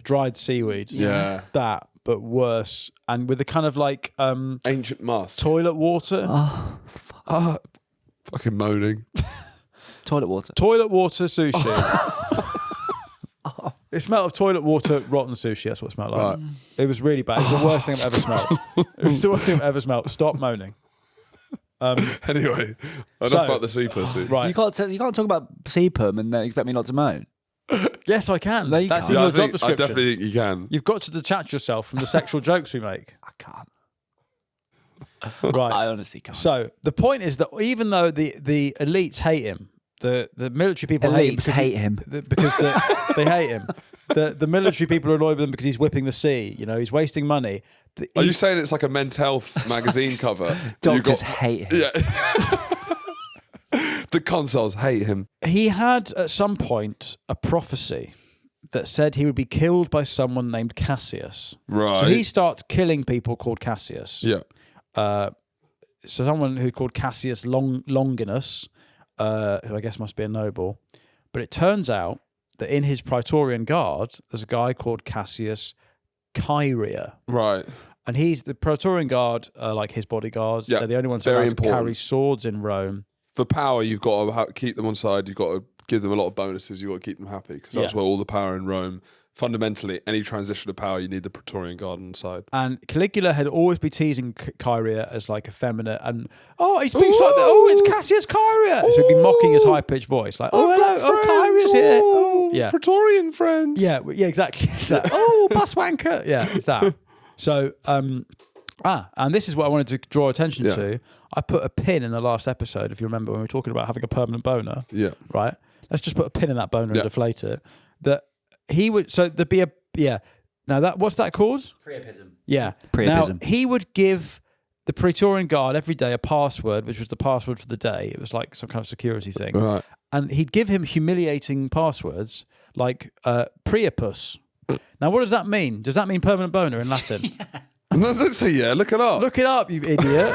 Dried seaweed? Yeah. That, but worse. And with the kind of like... Ancient must. toilet water. Fucking moaning. Toilet water. Toilet water sushi. It smelled of toilet water, rotten sushi. That's what it smelled like. Right. It was really bad. It was the worst thing I've ever smelled. It was the worst thing I've ever smelled. Stop moaning. Anyway, enough about the sea pussy. Right. You can't talk about Sea Pum and then expect me not to moan. Yes, I can. No, you That's can't. in Yeah, your job I description. definitely think you can. You've got to detach yourself from the sexual jokes we make. I can't. Right. I honestly can't. So the point is that even though the elites hate him, the military people Elites hate him because they hate him. The military people are annoyed with him because he's whipping the sea. You know, he's wasting money. Are you saying it's like a men's health magazine cover? Doctors hate him. Yeah. The consuls hate him. He had at some point a prophecy that said he would be killed by someone named Cassius. Right. So he starts killing people called Cassius. Yeah. So someone who called Cassius Longinus, who I guess must be a noble. But it turns out that in his Praetorian Guard, there's a guy called Cassius Chinese-ier. Right. And he's the Praetorian Guard, like his bodyguards. Yeah, They're the only ones very allowed to important. carry swords in Rome. For power, you've got to keep them on side. You've got to give them a lot of bonuses. You've got to keep them happy because that's where all the power in Rome. Fundamentally, any transition of power, you need the Praetorian Guard on side. And Caligula had always been teasing Chinese-ier as like effeminate and, he speaks like that. Oh, it's Cassius Chinese-ier. So he'd be mocking his high-pitched voice. Like, hello, Chinese-ier's here. Oh, yeah. Praetorian friends. Yeah, exactly. It's that. Bus wanker. Yeah, it's that. So, and this is what I wanted to draw attention to. I put a pin in the last episode, if you remember, when we were talking about having a permanent boner. Yeah. Right? Let's just put a pin in that boner and deflate it. That he would, so there'd be now what's that called? Priapism. Yeah. Priapism. Now, he would give the Praetorian Guard every day a password, which was the password for the day. It was like some kind of security thing. Right. And he'd give him humiliating passwords like Priapus. Now, what does that mean? Does that mean permanent boner in Latin? No, don't say yeah. Look it up. Look it up, you idiot.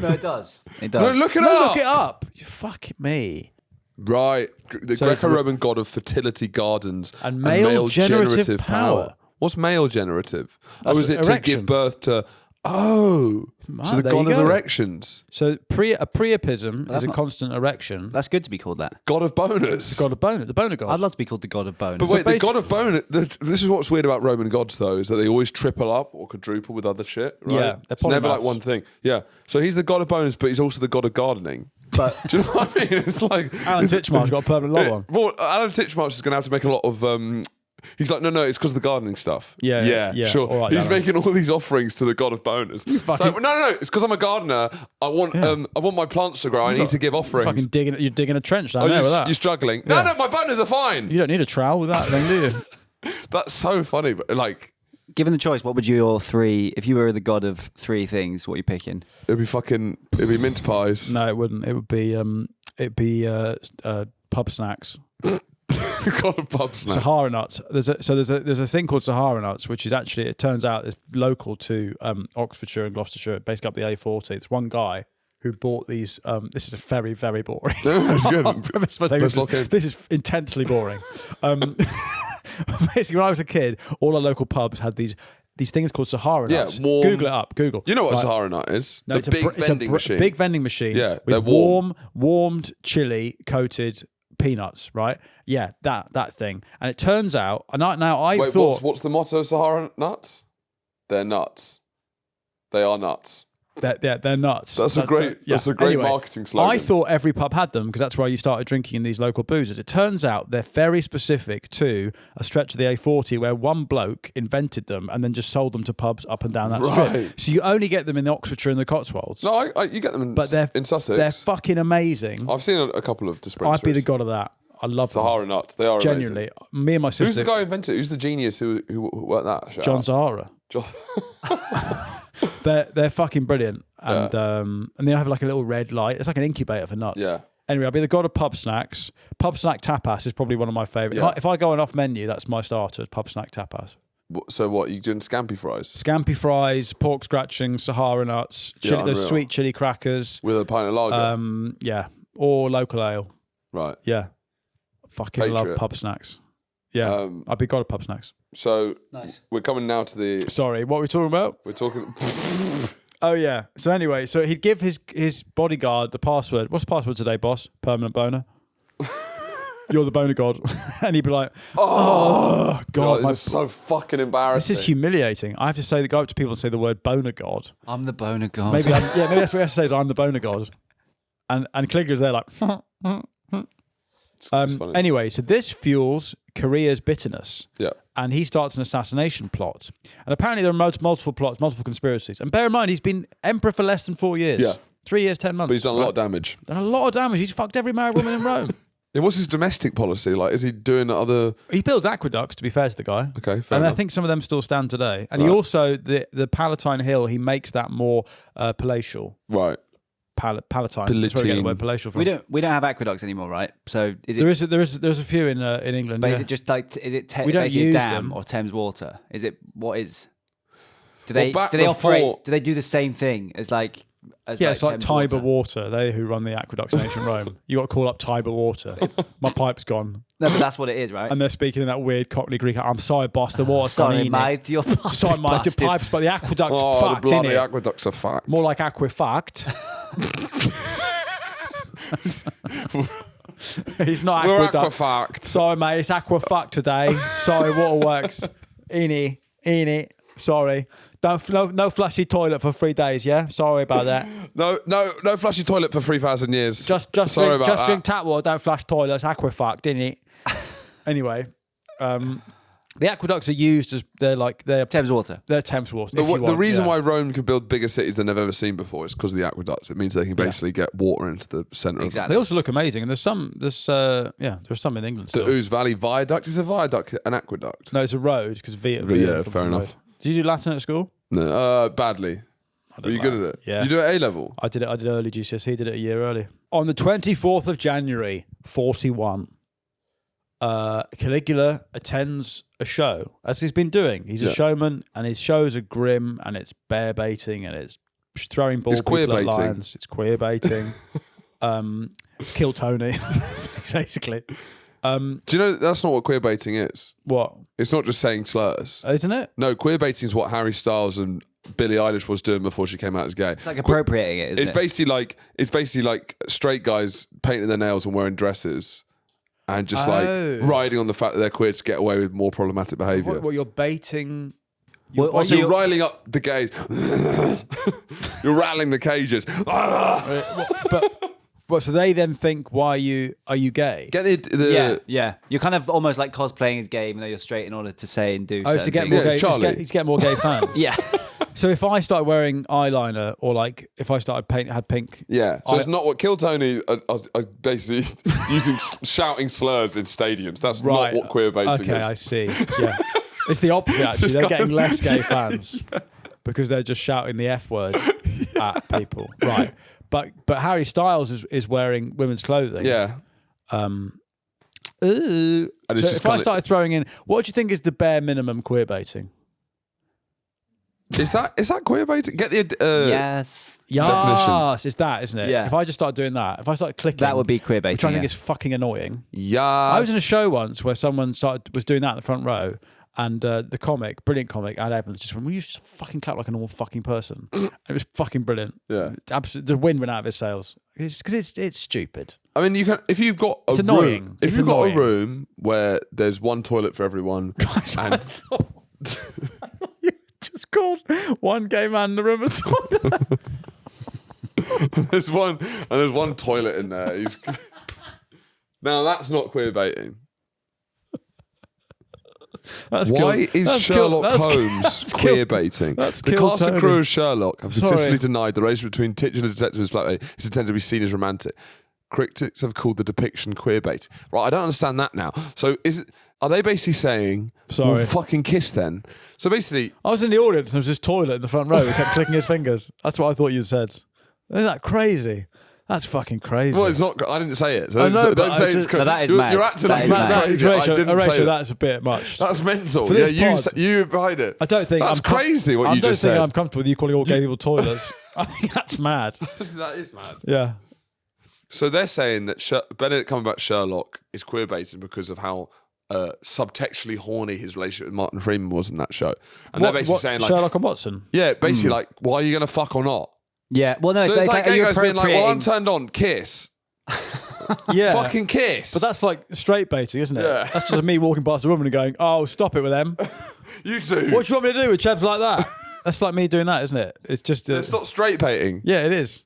No, it does. It does. No, look it up. Look it up. Fuck me. Right. The So Greco-Roman god of fertility gardens And male generative power. What's male generative? That's Is it erection. to give birth to... Oh. So the there god you of go. erections. So a priapism is a not- constant erection. That's good to be called that. God of boners. God of boner, the boner god. I'd love to be called the God of Bone. But wait, the basi- god of bone. This is what's weird about Roman gods, though, is that they always triple up or quadruple with other shit. Right? Yeah, they're it's never polymaths. like one thing. Yeah, so he's the god of bones, but he's also the god of gardening. But do you know what I mean? It's like Alan Titchmarsh's got a permanent lock on. Well, Alan Titchmarsh is going to have to make a lot of. He's like, no, it's because of the gardening stuff. Yeah, sure. all right, He's Alan. making all these offerings to the god of boners. It's fucking- like, no, it's because I'm a gardener. I want my plants to grow. I need to give offerings. Fucking you're digging a trench down Oh, there with that. you're struggling. Yeah. No, my boners are fine. You don't need a trowel with that thing, do you? That's so funny, but like. Given the choice, what would your three, if you were the god of three things, what are you picking? It'd be mince pies. No, it wouldn't. It would be pub snacks. God of pub snack. Sahara nuts. There's a thing called Sahara nuts, which is actually, it turns out, is local to Oxfordshire and Gloucestershire, basically up the A40. It's one guy who bought these. This is very, very boring. No, that's good. I'll preface by saying this is intensely boring. Basically, when I was a kid, all our local pubs had these things called Sahara nuts. warm- Google it up. Google. You know what a Right. Sahara nut is? No, The it's big it's vending machine. Big vending machine. Yeah, they're with warm. warmed chili coated peanuts. Right? Yeah, that thing. And it turns out, and I Wait, thought what's the motto of Sahara nuts? They're nuts. They are nuts. they're nuts. That's a great Anyway, marketing slogan. I thought every pub had them because that's where you started drinking in these local boozers. It turns out they're very specific to a stretch of the A40 where one bloke invented them and then just sold them to pubs up and down that Right. strip. So you only get them in the Oxfordshire and the Cotswolds. No, you get them but they're in Sussex. They're fucking amazing. I've seen a couple of dispensaries. I'd be the god of that. I love them. Sahara nuts. They are Genuinely, amazing. me and my Who's the sister, guy who invented it? Who's the genius who worked that? Shout John out. Sahara. John. They're fucking brilliant, and they have like a little red light. It's like an incubator for nuts. Yeah. Anyway, I'll be the god of pub snacks. Pub snack tapas is probably one of my favourite. Yeah. If I go on off menu, that's my starters, pub snack tapas. So what, you doing scampi fries? Scampi fries, pork scratching, Sahara nuts, those sweet chili crackers. With a pint of lager? Yeah. Or local ale. Right. Yeah. Fucking love pub snacks. Yeah. I'd be god of pub snacks. So Nice. we're coming now to the... Sorry, what were we talking about? We're talking... Oh, yeah. So anyway, he'd give his bodyguard the password. What's the password today, boss? Permanent boner. You're the boner god. And he'd be like, oh God. This is so fucking embarrassing. This is humiliating. I have to go up to people and say the word boner god. I'm the boner god. Maybe that's what I have to say is I'm the boner god. And Caligula's there like... It's funny. Anyway, so this fuels Korea's bitterness. Yeah. And he starts an assassination plot. And apparently there are multiple plots, multiple conspiracies. And bear in mind, he's been emperor for less than 4 years. Yeah. 3 years, 10 months. But he's done a lot of damage. Done a lot of damage. He's fucked every married woman in Rome. Yeah, what's his domestic policy? Like, is he doing other... He builds aqueducts, to be fair to the guy. Okay, fair And enough. I think some of them still stand today. And he also, the Palatine Hill, he makes that more palatial. Right. Palatine. That's where we get the word palatial from. We don't have aqueducts anymore, right? So is it? There's a few in England. But yeah. is it just like We don't basically a use dam them. or Thames water? Is it what is? Do Well, they back do they before- operate? Do they do the same thing as like? Yeah, it's like Thames Tiber water. They who run the aqueducts in ancient Rome. You got to call up Tiber water. My pipe's gone. No, but that's what it is, right? And they're speaking in that weird Cockney Greek. I'm sorry, boss. The water's gone Sorry, in. mate. Your pipe's Sorry, mate. Your busted. pipes, but the aqueduct's Oh, fucked, the bloody innit? aqueducts are fucked. More like aquafact. It's not We're aqueduct. aquafact. Sorry, mate. It's aquafact today. Sorry, waterworks. In it. Sorry. No flushy toilet for 3 days, yeah? Sorry about that. No flushy toilet for 3,000 years. Just Sorry about that. drink tap water, don't flush toilets. Aquafucked, innit? Anyway, the aqueducts are used as they're Thames water. They're Thames water. The reason why Rome can build bigger cities than they've ever seen before is because of the aqueducts. It means they can basically get water into the centre Exactly. They also look amazing, and there's some in England. of the Still. Ouse Valley Viaduct. Is a viaduct an aqueduct? No, it's a road because Yeah, fair enough. Did you do Latin at school? No, badly. Were you good at it? Yeah. You do it at A level? I did early GCSE. Did it a year early. On the 24th of January, 41. Caligula attends a show, as he's been doing. He's a showman, and his shows are grim, and it's bear baiting, and it's throwing ball people queer at baiting. lions. It's queer baiting. It's kill Tony, basically. Do you know that's not what queer baiting is? What? It's not just saying slurs. Isn't it? No, queer baiting is what Harry Styles and Billie Eilish was doing before she came out as gay. It's like appropriating it, isn't It's basically like straight guys painting their nails and wearing dresses. And just like riding on the fact that they're queer to get away with more problematic behaviour. What you're baiting? You're riling up the gays. You're rattling the cages. But so they then think, are you gay? Get the yeah. You're kind of almost like cosplaying as gay, even though you're straight, in order to say and do. To get things. more gay. it's Charlie. He's getting more gay fans. Yeah. So if I started wearing eyeliner, or like if I started had pink. Yeah. So it's not what Kill Tony are basically using shouting slurs in stadiums. That's not what queer baiting is. Okay, I see. Yeah. It's the opposite actually. They're getting less gay fans because they're just shouting the F word at people. Right. But Harry Styles is wearing women's clothing. Yeah. And so if I started throwing in, what do you think is the bare minimum queer baiting? Is that queer baiting? Get the Yes. Yes, it's that, isn't it? Yeah. If I just started doing that, if I started clicking, That would be queer baiting. which I think is fucking annoying. Yeah. I was in a show once where someone was doing that in the front row, and the brilliant comic, Ad Evans, just went, "Will you just fucking clap like a normal fucking person?" It was fucking brilliant. Yeah. Absolutely, the wind went out of his sails. Because it's stupid. I mean, you can if you've got a annoying. room, if you've got a room where there's one toilet for everyone, and You just called one gay man in the room a toilet. there's one toilet in there. Now that's not queer baiting. Why is Sherlock Holmes queer baiting? The cast and crew of Sherlock have consistently denied the relationship between titular detective and Flatway is intended to be seen as romantic. Critics have called the depiction queer bait. Right, I don't understand that now. So are they basically saying, well, fucking kiss then? So basically... I was in the audience and there was this toilet in the front row. He kept clicking his fingers. That's what I thought you said. Isn't that crazy? That's fucking crazy. Well, it's not. I didn't say it. So I know, don't say it's crazy. No, that is mad. You're acting like That it's is crazy. mad. I didn't say Rachel, that. that's a bit much. That's mental. For Yeah, this pod, you behind it. I don't think that's crazy. What I you just said. don't think I'm comfortable with you calling all gay people toilets. I think that's mad. That is mad. Yeah. So they're saying that Benedict Cumberbatch Sherlock is queer baiting because of how subtextually horny his relationship with Martin Freeman was in that show, and they're basically saying like Sherlock and Watson. Yeah, basically like, why are you going to fuck or not? Yeah, well, no, So it's like are gay you guys being like, well, I'm appropriating- turned on, kiss. Yeah. Fucking kiss. But that's like straight baiting, isn't it? Yeah. That's just me walking past a woman and going, "Oh, stop it with them." You too. What do you want me to do with chebs like that? That's like me doing that, isn't it? It's just It's not straight baiting. yeah, it is.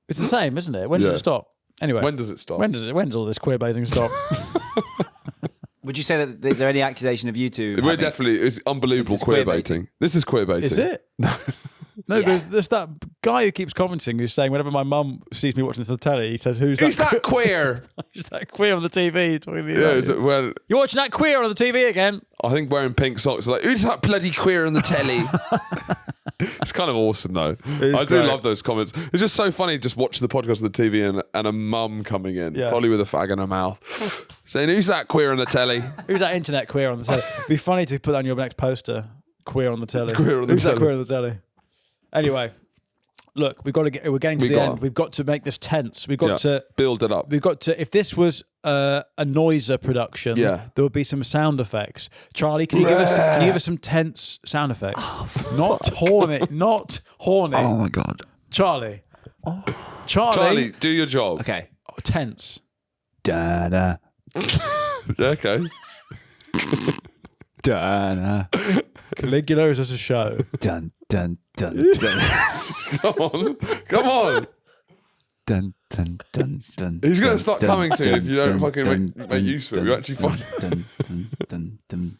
It's the same, isn't it? When does Yeah. it stop? Anyway, When does it stop? When's all this queer baiting stop? Would you say that is there any accusation of you two? We're definitely, it's unbelievable This is queer queer baiting. This is queer baiting. Is it? No, there's that guy who keeps commenting who's saying whenever my mum sees me watching this on the telly, he says, "Who's that queer? Who's that queer on the TV?" Talking to you Yeah, about is you. it when, You're watching that queer on the TV again. I think wearing pink socks is like, who's that bloody queer on the telly? It's kind of awesome though. I do great. love those comments. It's just so funny just watching the podcast on the TV and a mum coming in, Yeah. probably with a fag in her mouth, saying, who's that queer on the telly? Who's that internet queer on the telly? It'd be funny to put that on your next poster. Queer on the telly. Queer on the Who's telly. that queer on the telly? Anyway, look, we're getting to the end. We've got to make this tense. We've got to build it up. We've got to. If this was a Noiser production, Yeah. there would be some sound effects. Charlie, can you give us some tense sound effects? Not horny. Not horny. Oh my god. Charlie. Charlie, do your job. Okay. Oh, tense. Da da Yeah, okay. da da. Caligula is just a show. Dun dun dun dun Come on. Come on. dun dun dun dun. He's going dun, to start dun, coming soon dun, if you don't dun, fucking dun, make dun, use of it. dun, You actually find dun, dun, dun, dun, dun.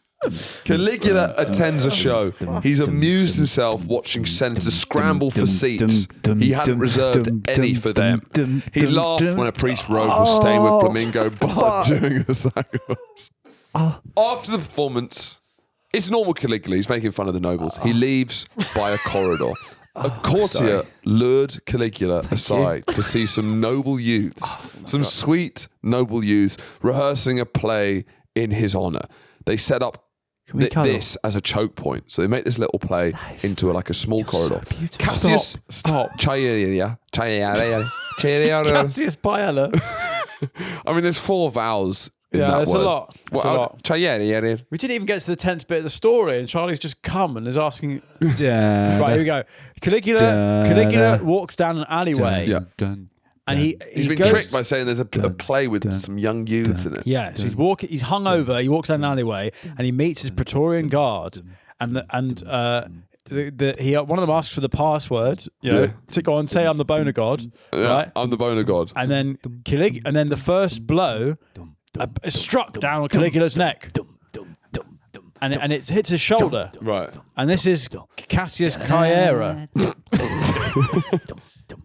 Caligula attends a show. He's amused himself watching senators scramble for seats. He hadn't reserved any for them. He laughed when a priest robe was stained with flamingo blood during a sacrifice. After the performance, it's normal Caligula. He's making fun of the nobles. He leaves by a corridor. A courtier lured Caligula aside to see some noble youths, some sweet noble youths rehearsing a play in his honour. They set up this as a choke point. So they make this little play into like a small corridor. Cassius, Stop. Cassius Paella. I mean, there's 4 vowels in Yeah, that it's word. a lot. It's a lot. Cagliari. We didn't even get to the tense bit of the story, and Charlie's just come and is asking. Da, Right, here we go. Caligula walks down an alleyway, Yeah. dun, and He's been goes, tricked by saying there's a play with some young youths in it. Yeah, so he's walking. He's hungover. He walks down an alleyway, and he meets his Praetorian guard, and one of them asks for the password. You know, Yeah. to go on, say I'm the boner god, right? I'm the boner god. And then the first blow is struck down on Caligula's neck, and it hits his shoulder. Right. And this is Cassius Cagliari.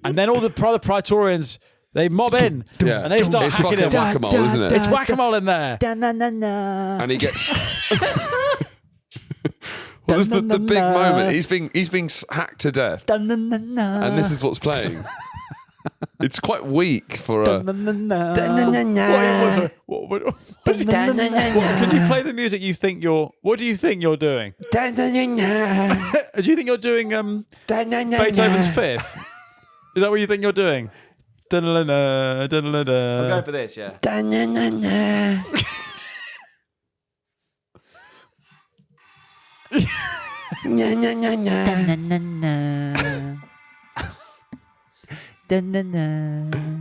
And then all the other Praetorians, they mob in, Yeah. and they start It's hacking fucking him. whack-a-mole, isn't it? It's whack-a-mole in there. And he gets. Well, this is the big moment. He's being hacked to death, and this is what's playing. It's quite weak for a. Can you play the music you think you're... What do you think you're doing? Do you think you're doing Beethoven's Fifth? Is that what you think you're doing? I'm going for this, yeah.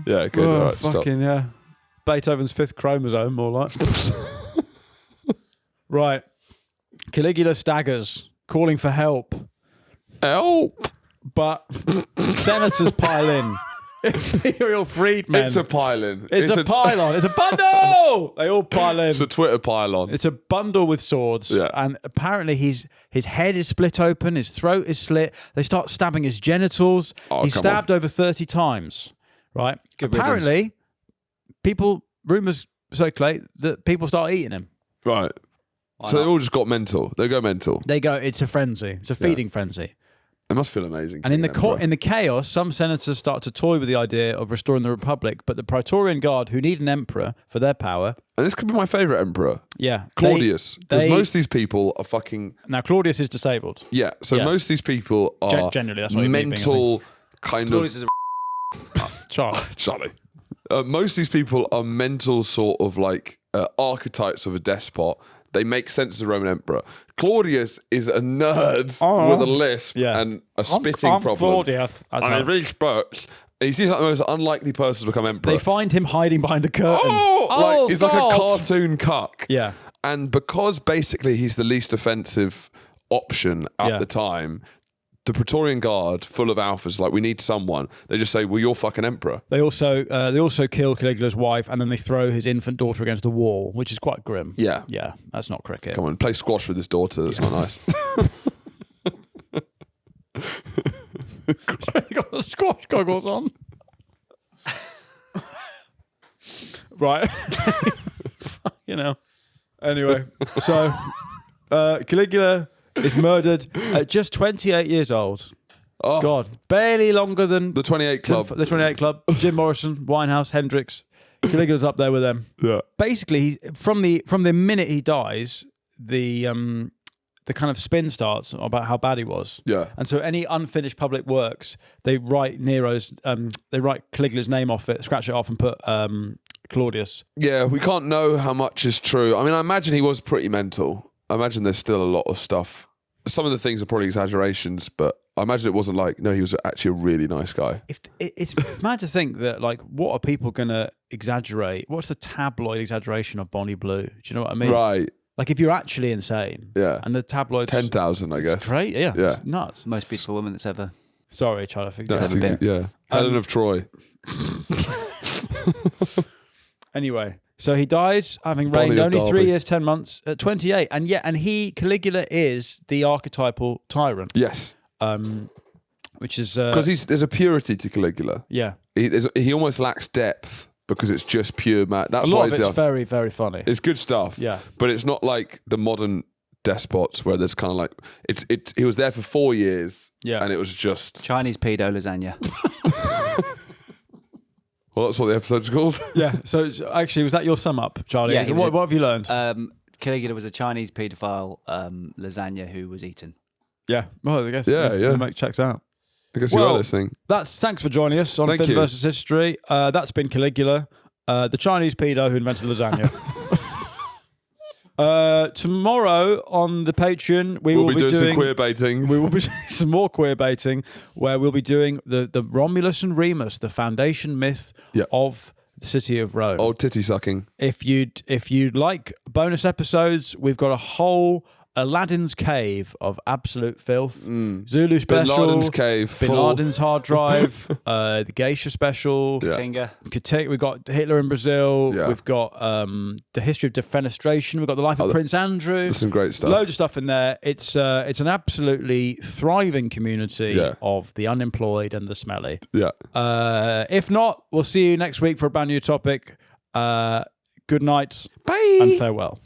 Yeah, good. Oh, All right, stop. fucking yeah. Beethoven's Fifth Chromosome, more like. Right. Caligula staggers, calling for help. Help! But senators pile in. Imperial freedmen. It's a pylon. It's a pylon. It's a bundle. They all pile in. It's a Twitter pylon. It's a bundle with swords. Yeah. And apparently his head is split open, his throat is slit. They start stabbing his genitals. Oh, He's come stabbed over 30 times. Right? Good Apparently, rumours circulate that people start eating him. Right. So they all just got mental. They go mental. They go, it's a frenzy. It's a feeding frenzy. It must feel amazing. And in the chaos, some senators start to toy with the idea of restoring the Republic, but the Praetorian Guard, who need an emperor for their power... And this could be my favourite emperor. Yeah. Claudius. Because most of these people are fucking... Now, Claudius is disabled. Yeah, so most of these people are generally, that's what mental kind Claudius of... is Charlie. Most of these people are mental sort of like archetypes of a despot. They make sense of the Roman emperor. Claudius is a nerd with a lisp and a spitting problem. Claudius. And he really spurts. And he seems like the most unlikely person to become emperor. They find him hiding behind a curtain. He's like a cartoon cuck. Yeah. And because basically he's the least offensive option at the time, the Praetorian Guard, full of alphas, like, we need someone. They just say, well, you're fucking emperor. They also kill Caligula's wife, and then they throw his infant daughter against the wall, which is quite grim. Yeah. Yeah, that's not cricket. Come on, play squash with his daughter. That's not nice. He got the squash goggles on. Right. You know. Anyway, so Caligula is murdered at just 28 years old. Oh. God, barely longer than the 28 Club. The 28 Club. Jim Morrison, Winehouse, Hendrix. Caligula's up there with them. Yeah. Basically, from the minute he dies, the kind of spin starts about how bad he was. Yeah. And so any unfinished public works, they write Caligula's name off it, scratch it off, and put Claudius. Yeah, we can't know how much is true. I mean, I imagine he was pretty mental. I imagine there's still a lot of stuff. Some of the things are probably exaggerations, but I imagine it wasn't like, no, he was actually a really nice guy. It's mad to think that, like, what are people going to exaggerate? What's the tabloid exaggeration of Bonnie Blue? Do you know what I mean? Right. Like, if you're actually insane. Yeah. And the tabloids... 10,000, I guess. It's great, yeah. It's nuts. Most beautiful woman that's ever... Sorry, Charlie, I think that's Helen of Troy. Anyway, so he dies having reigned only 3 years, 10 months, at 28. And Caligula is the archetypal tyrant. Yes. Which is... Because there's a purity to Caligula. Yeah. He almost lacks depth because it's just pure That's a lot why of it's very, very funny. It's good stuff. Yeah. But it's not like the modern despots where there's kind of like... He was there for 4 years. Yeah. And it was just... Chinese Paedo Lasagne. Well, that's what the episode's called. Yeah. So actually, was that your sum up, Charlie? Yeah. What have you learned? Caligula was a Chinese paedophile lasagna who was eaten. Yeah. Well, I guess. Yeah. Make checks out. I guess you are listening. Thanks for joining us on Finn versus History. That's been Caligula, the Chinese pedo who invented lasagna. Tomorrow on the Patreon, we will be doing some queer baiting. We will be doing some more queer baiting, where we'll be doing the Romulus and Remus, the foundation myth of the city of Rome. Old titty sucking. If you'd like bonus episodes, we've got a whole Aladdin's Cave of absolute filth, Zulu special, Bin Laden's Cave, Bin Laden's hard drive, the Geisha special, Katinga. We've got Hitler in Brazil, Yeah. we've got the history of defenestration, we've got the life of Prince Andrew. There's some great stuff. Loads of stuff in there. It's an absolutely thriving community of the unemployed and the smelly. Yeah. If not, we'll see you next week for a brand new topic. Good night. Bye. And farewell.